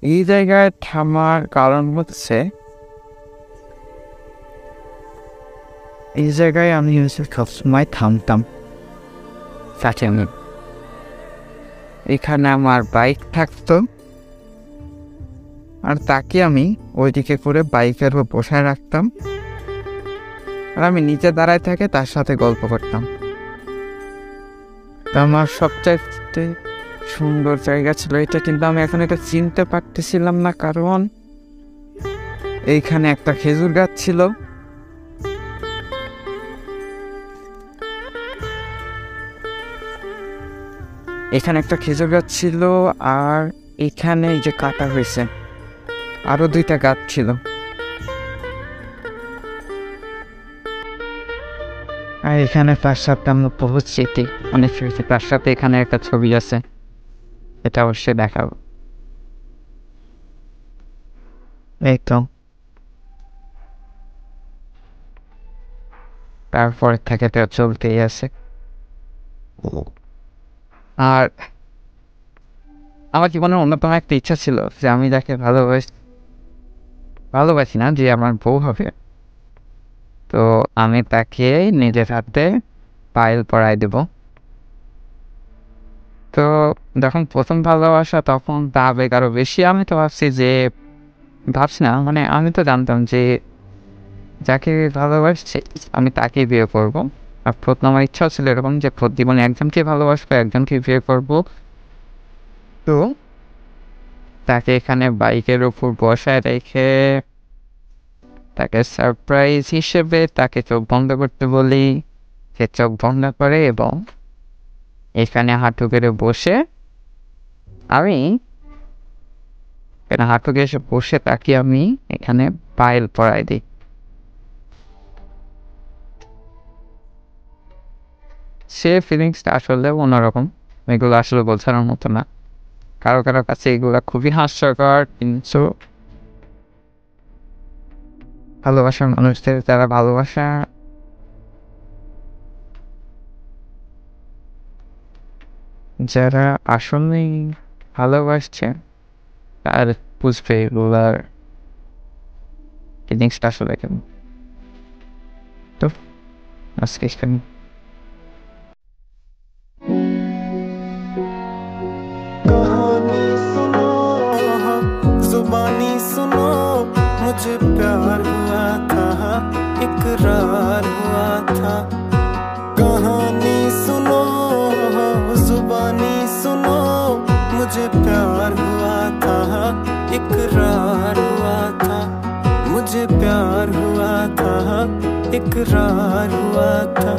এই জায়গায় থামার কারণ হচ্ছে এই জায়গায় আমি সবসময় থামতাম। এখানে আমার বাইক থাকতো, আর তাকে আমি ওইদিকে করে বাইকের উপর বসায় রাখতাম, আর আমি নিচে দাঁড়ায় থাকে তার সাথে গল্প করতাম। তা আমার সবচাইতে সুন্দর জায়গা ছিল এটা, কিন্তু আমি এখন এটা চিনতে পারতেছিলাম না, কারণ এইখানে একটা খেজুর গাছ ছিল। এখানে একটা খেজুর গাছ ছিল, আর এখানে এই যে কাটা হয়েছে আরো 2টা গাছ ছিল। আর এখানে তার সাথে আমরা বহুত স্মৃতি, অনেক স্মৃতি। তার সাথে এখানে একটা ছবি আছে, এটা অবশ্যই দেখাবো। এই তো, তারপর থেকে তো চলতেই আছে। আর আমার জীবনের অন্যতম একটা ইচ্ছা ছিল যে আমি যাকে ভালোবাসি না, যে আমার বউ হবে, তো আমি তাকে নিজের হাতে পায়েল পরাই দেব। তো যখন প্রথম ভালোবাসা তখন তা আবেগ আরো বেশি। আমি তো ভাবছি না, মানে আমি তো জানতাম যে যাকে ভালোবাসছি আমি তাকেই বিয়ে করব। আর প্রথম আমার ইচ্ছাও ছিল এরকম যে জীবনে একজনকে ভালোবাসবো, একজনকে বিয়ে করব। তো তাকে এখানে বাইকের উপর বসায় রেখে তাকে সারপ্রাইজ হিসেবে তাকে চোখ বন্ধ করতে বলি। সে চোখ বন্ধ করে এবং এখানে হাঁটু গেড়ে বসে আমি হাঁটু গেড়ে বসে তাকে আমি এখানে পায়েল পরাই দিই। সে ফিলিংসটা আসলে অন্যরকম, এগুলো আসলে বোঝানোর মতো না। কারো কারো কাছে এগুলো খুবই হাস্যকর, কিন্তু ভালোবাসার মানুষদের যারা যারা আসলেই ভালোবাসছে তার বুঝবে এগুলার ফিলিংসটা আসলে কেমন। তো আজকে এখানে कहानी सुनो, जुबानी सुनो, मुझे प्यार हुआ था, इकरार हुआ था। कहानी सुनो, जुबानी सुनो, मुझे प्यार हुआ था, इकरार हुआ था। मुझे प्यार हुआ था, इकरार हुआ था।